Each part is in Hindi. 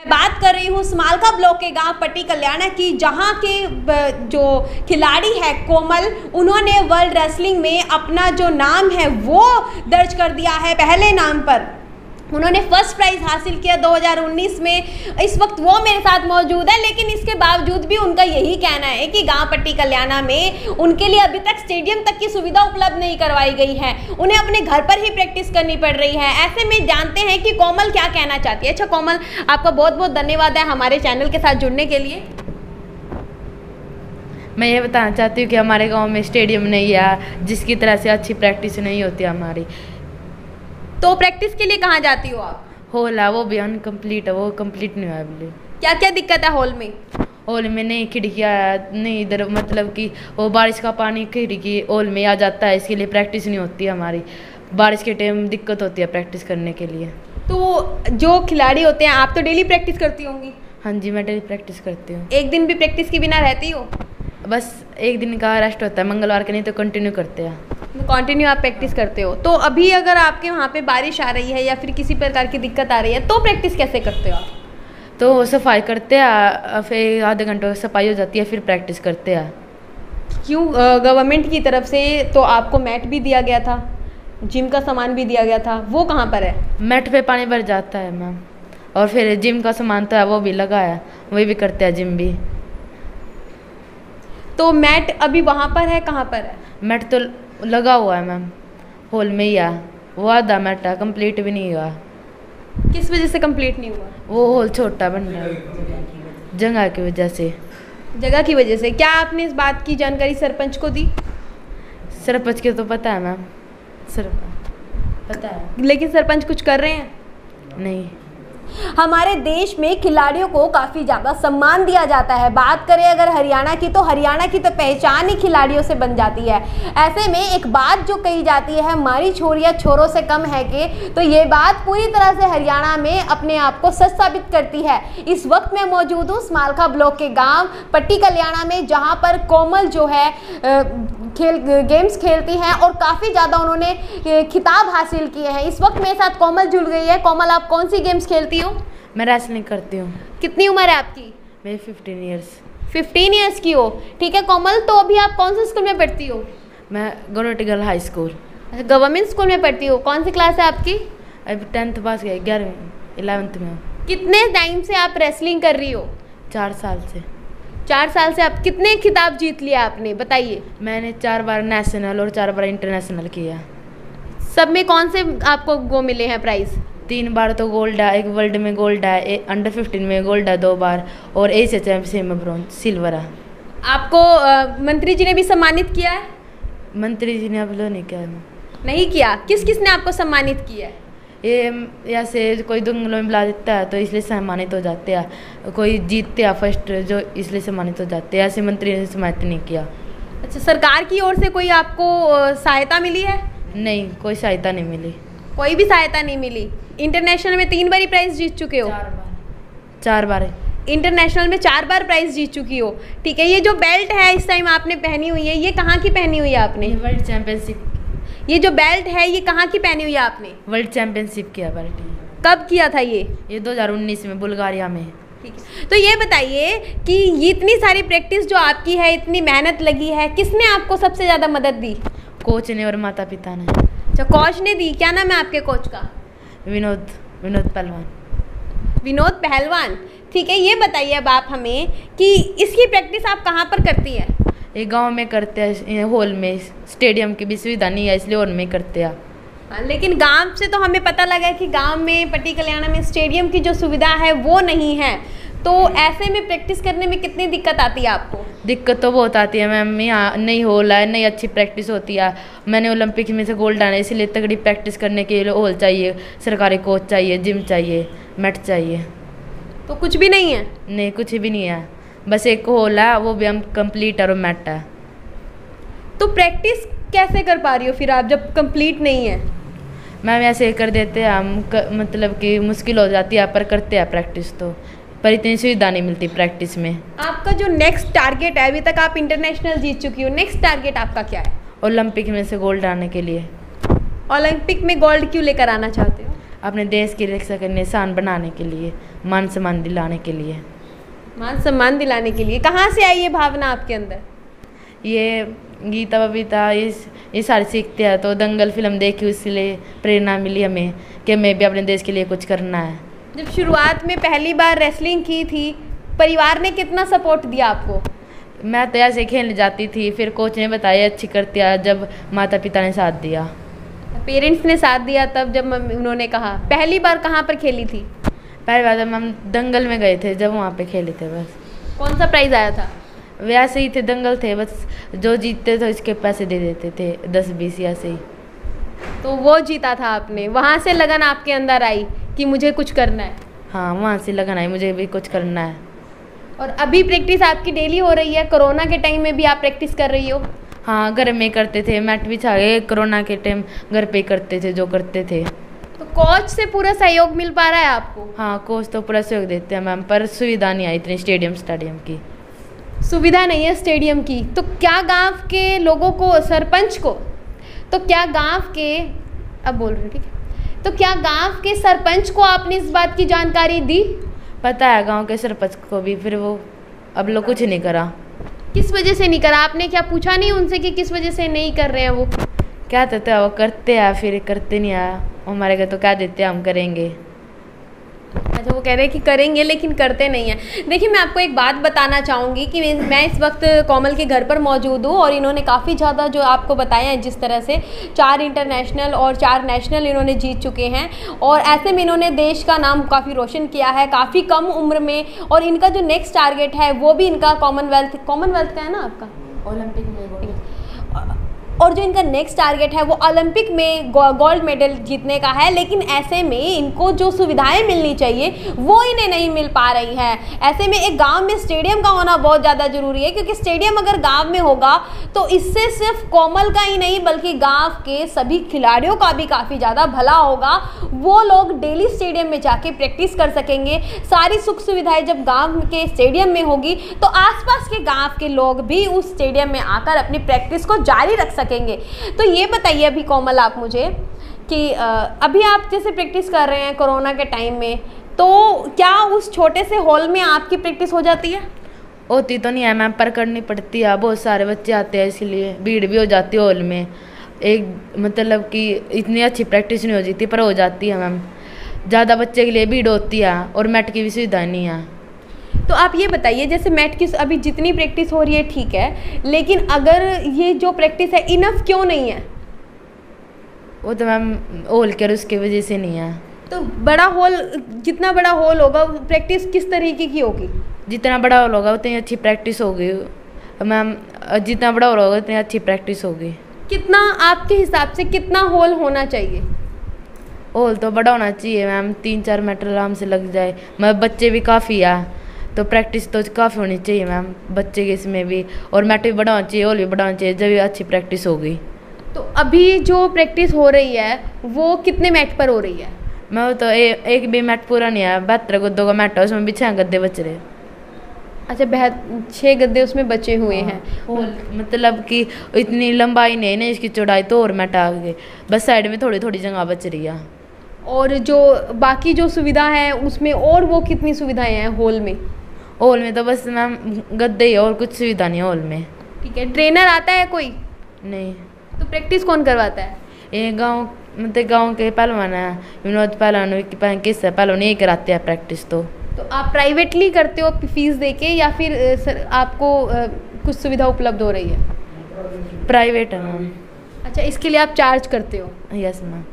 बात कर रही हूँ समालखा ब्लॉक के गांव पट्टी कल्याणा की, जहां के जो खिलाड़ी है कोमल, उन्होंने वर्ल्ड रेसलिंग में अपना जो नाम है वो दर्ज कर दिया है। पहले नाम पर उन्होंने फर्स्ट प्राइज़ हासिल किया 2019 में। इस वक्त वो मेरे साथ मौजूद है, लेकिन इसके बावजूद भी उनका यही कहना है कि गांव पट्टी कल्याणा में उनके लिए अभी तक स्टेडियम तक की सुविधा उपलब्ध नहीं करवाई गई है, उन्हें अपने घर पर ही प्रैक्टिस करनी पड़ रही है। ऐसे में जानते हैं कि कोमल क्या कहना चाहती है। अच्छा कोमल, आपका बहुत बहुत धन्यवाद है हमारे चैनल के साथ जुड़ने के लिए। मैं ये बताना चाहती हूँ कि हमारे गाँव में स्टेडियम नहीं है, जिसकी तरह से अच्छी प्रैक्टिस नहीं होती हमारी। तो प्रैक्टिस के लिए कहाँ जाती हो आप? हॉल है, वो भी अनकम्प्लीट है, वो कंप्लीट नहीं हुआ है अभी। क्या क्या दिक्कत है हॉल में? हॉल में नहीं खिड़कियाँ नहीं, इधर मतलब कि वो बारिश का पानी खिड़की हॉल में आ जाता है, इसके लिए प्रैक्टिस नहीं होती है हमारी। बारिश के टाइम दिक्कत होती है प्रैक्टिस करने के लिए। तो जो खिलाड़ी होते हैं, आप तो डेली प्रैक्टिस करती होंगी? हाँ जी, मैं डेली प्रैक्टिस करती हूँ। एक दिन भी प्रैक्टिस के बिना रहती हो? बस एक दिन का रेस्ट होता है, मंगलवार के, नहीं तो कंटिन्यू करते हैं। कंटिन्यू आप प्रैक्टिस करते हो। तो अभी अगर आपके वहाँ पे बारिश आ रही है या फिर किसी प्रकार की दिक्कत आ रही है तो प्रैक्टिस कैसे करते हो आप? तो सफाई करते हैं, फिर आधे घंटे सफाई हो जाती है, फिर प्रैक्टिस करते हैं। क्यों? गवर्नमेंट की तरफ से तो आपको मैट भी दिया गया था, जिम का सामान भी दिया गया था, वो कहाँ पर है? मैट पे पानी भर जाता है मैम, और फिर जिम का सामान तो है वो भी लगा है, वही भी करते हैं जिम भी। तो मैट अभी वहाँ पर है, कहाँ पर है? मैट तो लगा हुआ है मैम, हॉल में ही है, वो आधा मैट है, कंप्लीट भी नहीं हुआ। किस वजह से कंप्लीट नहीं हुआ? वो हॉल छोटा बन रहा है, जगह की वजह से। जगह की वजह से? क्या आपने इस बात की जानकारी सरपंच को दी? सरपंच के तो पता है मैम, पता है, लेकिन सरपंच कुछ कर रहे हैं? नहीं। हमारे देश में खिलाड़ियों को काफ़ी ज़्यादा सम्मान दिया जाता है। बात करें अगर हरियाणा की, तो हरियाणा की तो पहचान ही खिलाड़ियों से बन जाती है। ऐसे में एक बात जो कही जाती है, हमारी छोरियां छोरों से कम है कि, तो ये बात पूरी तरह से हरियाणा में अपने आप को सच साबित करती है। इस वक्त मैं मौजूद हूँ समालखा ब्लॉक के गाँव पट्टी कल्याणा में, जहाँ पर कोमल जो है गेम्स खेलती हैं और काफ़ी ज़्यादा उन्होंने खिताब हासिल किए हैं। इस वक्त मेरे साथ कोमल जुड़ गई है। कोमल, आप कौन सी गेम्स खेलती हो? मैं रेसलिंग करती हूँ। कितनी उम्र है आपकी? मेरी 15 ईयर्स। 15 ईयर्स की हो, ठीक है कोमल। तो अभी आप कौन से स्कूल में पढ़ती हो? मैं गवर्नमेंट गर्ल हाई स्कूल। अच्छा, गवर्नमेंट स्कूल में पढ़ती हो। कौन सी क्लास है आपकी? अभी 10th पास गई, 11th में। कितने टाइम से आप रेसलिंग कर रही हो? 4 साल से। 4 साल से आप कितने खिताब जीत लिया आपने, बताइए? मैंने 4 बार नेशनल और 4 बार इंटरनेशनल किया। सब में कौन से आपको वो मिले हैं प्राइज़? 3 बार तो गोल्ड है, एक वर्ल्ड में गोल्ड है, अंडर 15 में गोल्ड है 2 बार, और एशिया चैंपियनशिप में ब्रॉन्ज सिल्वर है। आपको मंत्री जी ने भी सम्मानित किया है? मंत्री जी ने अब लो नहीं किया। नहीं किया? किस किस ने आपको सम्मानित किया है? ये ऐसे कोई दंगलों में बुला देता है तो इसलिए सम्मानित हो जाते हैं, कोई जीतते हैं फर्स्ट जो इसलिए सम्मानित हो जाते हैं, ऐसे मंत्री ने सम्मानित नहीं किया। अच्छा, सरकार की ओर से कोई आपको सहायता मिली है? नहीं, कोई सहायता नहीं मिली। कोई भी सहायता नहीं मिली? इंटरनेशनल में 3 बार प्राइज जीत चुके हो? 4 बार। इंटरनेशनल में 4 बार प्राइज जीत चुकी हो, ठीक है। ये जो बेल्ट है इस टाइम आपने पहनी हुई है, ये कहाँ की पहनी हुई है आपने? World championship. ये जो बेल्ट है ये कहाँ की पहनी हुई है आपने? वर्ल्ड चैंपियनशिप किया बेल्ट। कब किया था ये? 2019 में बुल्गारिया में। ठीक है, तो ये बताइए कि ये इतनी सारी प्रैक्टिस जो आपकी है, इतनी मेहनत लगी है, किसने आपको सबसे ज़्यादा मदद दी? कोच ने और माता पिता ने। अच्छा, कोच ने दी। क्या नाम है आपके कोच का? विनोद पहलवान। विनोद पहलवान, ठीक है। ये बताइए अब आप हमें कि इसकी प्रैक्टिस आप कहाँ पर करती है? ये गांव में करते हैं, हॉल में। स्टेडियम की भी सुविधा नहीं है इसलिए हॉल में करते हैं। हाँ, लेकिन गांव से तो हमें पता लगा कि गांव में पट्टी कल्याणा में स्टेडियम की जो सुविधा है वो नहीं है, तो ऐसे में प्रैक्टिस करने में कितनी दिक्कत आती है आपको? दिक्कत तो बहुत आती है मैम, यहाँ नहीं हॉल है, नहीं अच्छी प्रैक्टिस होती है। मैंने ओलंपिक में से गोल्ड आना है, इसलिए तगड़ी प्रैक्टिस करने के लिए हॉल चाहिए, सरकारी कोच चाहिए, जिम चाहिए, मैट चाहिए। तो कुछ भी नहीं है? नहीं, कुछ भी नहीं है, बस एक हॉल है, वो भी हम कंप्लीट और मैट है। तो प्रैक्टिस कैसे कर पा रही हो फिर आप जब कंप्लीट नहीं है? मैम ऐसे कर देते हैं हम, मतलब कि मुश्किल हो जाती है, पर करते हैं प्रैक्टिस तो, पर इतनी सुविधा नहीं मिलती प्रैक्टिस में। आपका जो नेक्स्ट टारगेट है, अभी तक आप इंटरनेशनल जीत चुकी हो, नेक्स्ट टारगेट आपका क्या है? ओलंपिक में से गोल्ड आने के लिए। ओलंपिक में गोल्ड क्यों लेकर आना चाहते हो? अपने देश की रक्षा करने, निशान बनाने के लिए, मान सम्मान दिलाने के लिए। मान सम्मान दिलाने के लिए। कहाँ से आई ये भावना आपके अंदर? ये गीता बबीता ये सारी सीखते हैं, तो दंगल फिल्म देखी, उसलिए प्रेरणा मिली हमें कि हमें भी अपने देश के लिए कुछ करना है। जब शुरुआत में पहली बार रेसलिंग की थी, परिवार ने कितना सपोर्ट दिया आपको? मैं तो ऐसे खेलने जाती थी, फिर कोच ने बताया अच्छी करती है, जब माता पिता ने साथ दिया। पेरेंट्स ने साथ दिया तब जब उन्होंने कहा। पहली बार कहाँ पर खेली थी? पहली बार जब हम दंगल में गए थे, जब वहाँ पे खेले थे बस। कौन सा प्राइज़ आया था? वैसे ही थे, दंगल थे बस, जो जीतते थे इसके पैसे दे देते थे 10-20 ऐसे ही। तो वो जीता था आपने, वहाँ से लगन आपके अंदर आई कि मुझे कुछ करना है? हाँ, वहाँ से लगन आई मुझे भी कुछ करना है। और अभी प्रैक्टिस आपकी डेली हो रही है? कोरोना के टाइम में भी आप प्रैक्टिस कर रही हो? हाँ, घर में करते थे, मैट बिछा के कोरोना के टाइम घर पे करते थे जो करते थे। तो कोच से पूरा सहयोग मिल पा रहा है आपको? हाँ, कोच तो पूरा सहयोग देते हैं मैम, पर सुविधा नहीं आई इतनी स्टेडियम की। सुविधा नहीं है स्टेडियम की। तो क्या गांव के लोगों को, सरपंच को, तो क्या गांव के, अब बोल रहे ठीक है, तो क्या गांव के सरपंच को आपने इस बात की जानकारी दी? पता है गांव के सरपंच को भी, फिर वो अब लोग कुछ नहीं करा। किस वजह से नहीं करा? आपने क्या पूछा नहीं उनसे कि किस वजह से नहीं कर रहे हैं वो? क्या कहते हैं वो करते हैं, फिर करते नहीं है। हमारे घर तो क्या देते हैं, हम करेंगे। अच्छा, वो कह रहे हैं कि करेंगे लेकिन करते नहीं हैं। देखिए, मैं आपको एक बात बताना चाहूँगी कि मैं इस वक्त कोमल के घर पर मौजूद हूँ और इन्होंने काफ़ी ज़्यादा जो आपको बताया है, जिस तरह से 4 इंटरनेशनल और 4 नेशनल इन्होंने जीत चुके हैं और ऐसे में इन्होंने देश का नाम काफ़ी रोशन किया है काफ़ी कम उम्र में। और इनका जो नेक्स्ट टारगेट है वो भी इनका कॉमनवेल्थ का है ना आपका, ओलंपिक में, और जो इनका नेक्स्ट टारगेट है वो ओलंपिक में गोल्ड मेडल जीतने का है। लेकिन ऐसे में इनको जो सुविधाएं मिलनी चाहिए वो इन्हें नहीं मिल पा रही है। ऐसे में एक गांव में स्टेडियम का होना बहुत ज़्यादा ज़रूरी है, क्योंकि स्टेडियम अगर गांव में होगा तो इससे सिर्फ कोमल का ही नहीं बल्कि गांव के सभी खिलाड़ियों का भी काफ़ी ज़्यादा भला होगा। वो लोग डेली स्टेडियम में जाके प्रैक्टिस कर सकेंगे। सारी सुख सुविधाएँ जब गाँव के स्टेडियम में होगी तो आसपास के गाँव के लोग भी उस स्टेडियम में आकर अपनी प्रैक्टिस को जारी रख सकेंगे। तो ये बताइए अभी कोमल आप मुझे कि अभी आप जैसे प्रैक्टिस कर रहे हैं कोरोना के टाइम में, तो क्या उस छोटे से हॉल में आपकी प्रैक्टिस हो जाती है? होती तो नहीं है मैम, पर करनी पड़ती है। बहुत सारे बच्चे आते हैं, इसलिए भीड़ भी हो जाती है हॉल में। एक मतलब कि इतनी अच्छी प्रैक्टिस नहीं हो जाती, पर हो जाती है मैम। ज़्यादा बच्चे के लिए भीड़ होती है और मैट की भी सुविधा नहीं है। तो आप ये बताइए, जैसे मैट की अभी जितनी प्रैक्टिस हो रही है ठीक है, लेकिन अगर ये जो प्रैक्टिस है इनफ क्यों नहीं है? वो तो मैम हॉल के उसकी वजह से नहीं है। तो बड़ा हॉल, जितना बड़ा हॉल होगा प्रैक्टिस किस तरीके की होगी? जितना बड़ा हॉल होगा उतनी अच्छी प्रैक्टिस होगी मैम। जितना बड़ा हॉल होगा उतनी अच्छी प्रैक्टिस होगी। कितना आपके हिसाब से कितना हॉल होना चाहिए? हॉल तो बड़ा होना चाहिए मैम, 3-4 मीटर आराम से लग जाए। मैं बच्चे भी काफ़ी है तो प्रैक्टिस तो काफ़ी होनी चाहिए मैम बच्चे के इसमें भी, और मैट भी बड़ा होना चाहिए, हॉल भी बड़ा होना चाहिए, जब अच्छी प्रैक्टिस होगी। तो अभी जो प्रैक्टिस हो रही है वो कितने मैट पर हो रही है? मैं वो तो एक भी मैट पूरा नहीं है, 72 गद्दों का मैट है, उसमें भी 6 गद्दे बच रहे। अच्छा, 6 गद्दे उसमें बचे हुए हैं। मतलब कि इतनी लंबाई नहीं है ना इसकी, चौड़ाई तो और मैट आ गए, बस साइड में थोड़ी थोड़ी जगह बच रही है। और जो बाकी जो सुविधा है उसमें, और वो कितनी सुविधाएं हैं हॉल में? हॉल में तो बस मैम गद्दे ही, और कुछ सुविधा नहीं है हॉल में। ठीक है, ट्रेनर आता है कोई? नहीं। तो प्रैक्टिस कौन करवाता है? ये गांव के पहलवान है, विनोद पहलवान किस पहलवान यही कराते हैं प्रैक्टिस। तो आप प्राइवेटली करते हो फीस देके, या फिर आपको कुछ सुविधा उपलब्ध हो रही है? प्राइवेट है मैम। अच्छा, इसके लिए आप चार्ज करते हो? Yes ma'am.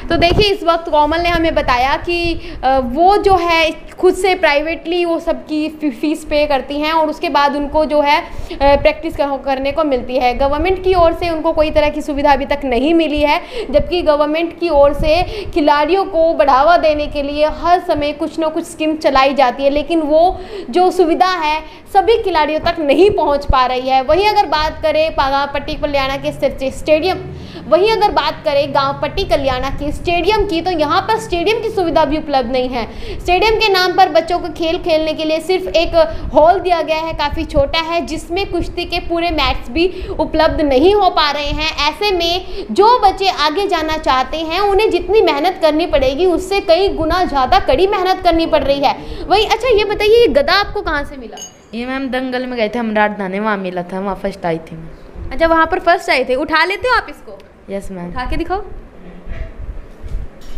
तो देखिए, इस वक्त कोमल ने हमें बताया कि वो जो है खुद से प्राइवेटली वो सबकी फ़ीस पे करती हैं और उसके बाद उनको जो है प्रैक्टिस करने को मिलती है। गवर्नमेंट की ओर से उनको कोई तरह की सुविधा अभी तक नहीं मिली है, जबकि गवर्नमेंट की ओर से खिलाड़ियों को बढ़ावा देने के लिए हर समय कुछ ना कुछ स्कीम चलाई जाती है, लेकिन वो जो सुविधा है सभी खिलाड़ियों तक नहीं पहुँच पा रही है। वहीं अगर बात करें पट्टी कल्याणा के स्टेडियम, वहीं अगर बात करें गांव पट्टी कल्याणा के स्टेडियम की, तो यहाँ पर स्टेडियम की सुविधा भी उपलब्ध नहीं है। स्टेडियम के नाम पर बच्चों को खेल खेलने के लिए सिर्फ एक हॉल दिया गया है, काफ़ी छोटा है, जिसमें कुश्ती के पूरे मैट्स भी उपलब्ध नहीं हो पा रहे हैं। ऐसे में जो बच्चे आगे जाना चाहते हैं उन्हें जितनी मेहनत करनी पड़ेगी उससे कई गुना ज़्यादा कड़ी मेहनत करनी पड़ रही है। वही अच्छा ये बताइए, ये गदा आपको कहाँ से मिला? ये मैम दंगल में गए थे हम राजधानी, वहाँ मिला था, वहाँ फर्स्ट आई थी मैं। अच्छा, वहाँ पर फर्स्ट आए थे। उठा लेते हो आप इसको? Yes ma'am. उठा के दिखाओ।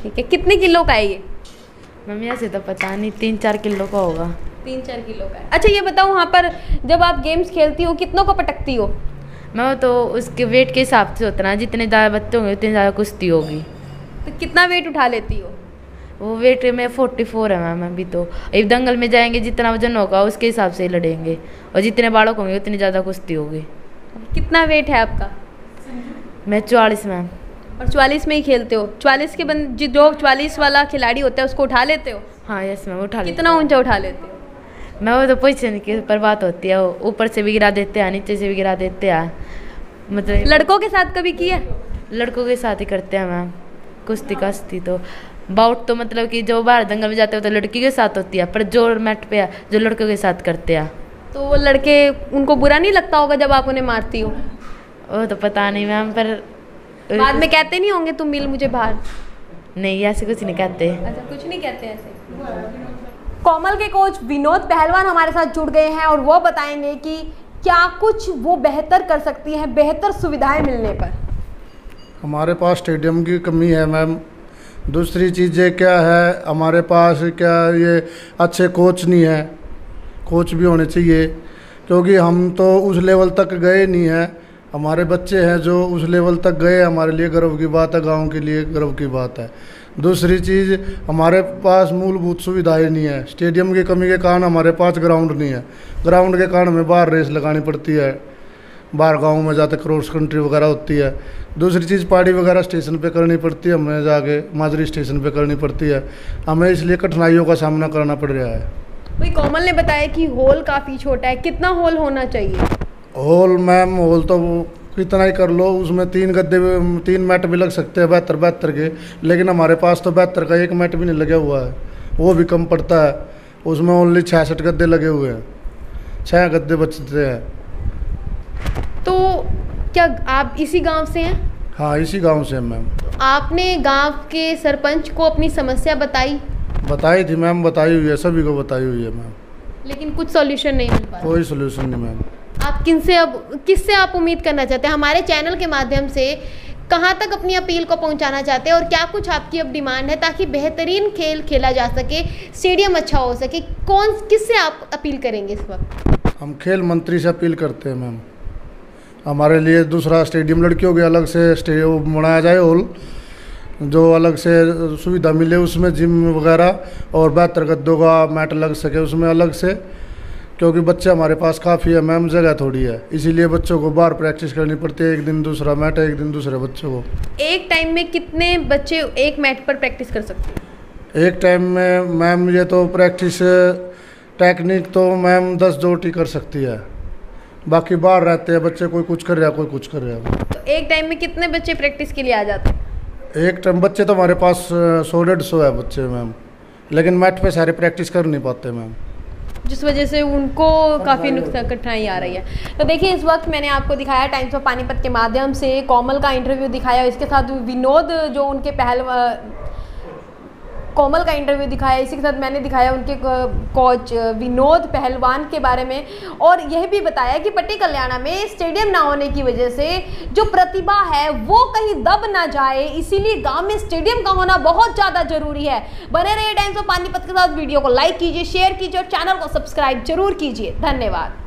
ठीक है, कितने किलो का है ये? मैम ऐसे तो पता नहीं, 3-4 किलो का होगा। 3-4 किलो का है। अच्छा ये बताओ, वहाँ पर जब आप गेम्स खेलती हो कितनों को पटकती हो? मैं तो उसके वेट के हिसाब से होता है, जितने ज़्यादा बच्चे होंगे उतनी ज़्यादा कुश्ती होगी। तो कितना वेट उठा लेती हो? वो वेट में 44 है मैम अभी। तो एक दंगल में जाएंगे, जितना वजन होगा उसके हिसाब से ही लड़ेंगे, और जितने बालक होंगे उतनी ज़्यादा कुश्ती होगी। कितना वेट है आपका? मैं 44 मैम। और 44 में ही खेलते हो? 44 के जो 44 वाला खिलाड़ी होता है उसको उठा लेते हो? हाँ यस मैम, उठा लेते। कितना ऊंचा उठा लेते हो? मैं वो तो पोजीशन के ऊपर बात होती है, ऊपर से भी गिरा देते हैं, नीचे से भी गिरा देते हैं। मतलब लड़कों के साथ कभी किया? लड़कों के साथ ही करते हैं मैम कुश्ती कश्ती। तो बाउट तो मतलब कि जो बाहर दंगल में जाते हो तो लड़की के साथ होती है, पर जो मैट पे जो लड़कों के साथ करते हैं। तो वो लड़के, उनको बुरा नहीं लगता होगा जब आप उन्हें मारती हो? वो तो पता नहीं मैम, पर बाद में कहते नहीं होंगे तुम मिल मुझे बाहर? नहीं, ऐसे कुछ नहीं कहते। अच्छा, कुछ नहीं कहते ऐसे। कोमल के कोच विनोद पहलवान हमारे साथ जुड़ गए हैं और वो बताएंगे कि क्या कुछ वो बेहतर कर सकती हैं बेहतर सुविधाएं मिलने पर। हमारे पास स्टेडियम की कमी है मैम। दूसरी चीज़ें क्या है, हमारे पास क्या ये अच्छे कोच नहीं है। कोच भी होने चाहिए, क्योंकि हम तो उस लेवल तक गए नहीं हैं। हमारे बच्चे हैं जो उस लेवल तक गए, हमारे लिए गर्व की बात है, गांव के लिए गर्व की बात है। दूसरी चीज़, हमारे पास मूलभूत सुविधाएं नहीं है। स्टेडियम की कमी के कारण हमारे पास ग्राउंड नहीं है। ग्राउंड के कारण हमें बाहर रेस लगानी पड़ती है, बाहर गांव में जाते क्रॉस कंट्री वगैरह होती है। दूसरी चीज़, पहाड़ी वगैरह स्टेशन पे करनी पड़ती है, हमें जाके माजरी स्टेशन पे करनी पड़ती है। हमें इसलिए कठिनाइयों का सामना करना पड़ रहा है। वही कोमल ने बताया कि हॉल काफ़ी छोटा है, कितना हॉल होना चाहिए? हॉल मैम, हॉल तो कितना ही कर लो, उसमें 3 गद्दे 3 मैट भी लग सकते हैं 72 के, लेकिन हमारे पास तो 72 का एक मैट भी नहीं लगा हुआ है, वो भी कम पड़ता है। उसमें ओनली 66 गद्दे लगे हुए हैं, 6 गद्दे बचते हैं। तो क्या आप इसी गांव से हैं? हाँ, इसी गांव से हैं मैम। आपने गांव के सरपंच को अपनी समस्या बताई? बताई थी मैम, बताई हुई है, सभी को बताई हुई है मैम, लेकिन कुछ सॉल्यूशन नहीं मिल पाया? कोई सोल्यूशन नहीं मैम। आप किससे आप उम्मीद करना चाहते हैं? हमारे चैनल के माध्यम से कहाँ तक अपनी अपील को पहुँचाना चाहते हैं और क्या कुछ आपकी अब डिमांड है ताकि बेहतरीन खेल खेला जा सके, स्टेडियम अच्छा हो सके? किससे आप अपील करेंगे इस वक्त? हम खेल मंत्री से अपील करते हैं मैम, हमारे लिए दूसरा स्टेडियम लड़कियों के अलग से स्टेडियम बनाया जाए, हॉल जो अलग से सुविधा मिले, उसमें जिम वगैरह और 72 गद्दों का मैट लग सके उसमें अलग से, क्योंकि बच्चे हमारे पास काफ़ी है मैम, जगह थोड़ी है, इसीलिए बच्चों को बाहर प्रैक्टिस करनी पड़ती है। एक दिन दूसरा मैट है, एक दिन दूसरे बच्चों को। एक टाइम में कितने बच्चे एक मैट पर प्रैक्टिस कर सकते हैं? एक टाइम में मैम ये तो प्रैक्टिस टेक्निक तो मैम 10 जोटी कर सकती है, बाकी बाहर रहते हैं बच्चे, कोई कुछ कर रहा है कोई कुछ कर रहा है। तो एक टाइम में कितने बच्चे प्रैक्टिस के लिए आ जाते हैं? एक टाइम बच्चे तो हमारे पास 100-150 है बच्चे मैम, लेकिन मैट पे सारे प्रैक्टिस कर नहीं पाते मैम, जिस वजह से उनको काफ़ी नुकसान कठिनाई आ रही है। तो देखिए, इस वक्त मैंने आपको दिखाया टाइम्स ऑफ पानीपत के माध्यम से कोमल का इंटरव्यू दिखाया, इसके साथ विनोद जो उनके कोमल का इंटरव्यू दिखाया, इसी के साथ मैंने दिखाया उनके कोच विनोद पहलवान के बारे में, और यह भी बताया कि पट्टी कल्याणा में स्टेडियम ना होने की वजह से जो प्रतिभा है वो कहीं दब ना जाए, इसीलिए गांव में स्टेडियम का होना बहुत ज़्यादा जरूरी है। बने रहिए टाइम्स ऑफ पानीपत के साथ, वीडियो को लाइक कीजिए, शेयर कीजिए और चैनल को सब्सक्राइब जरूर कीजिए। धन्यवाद।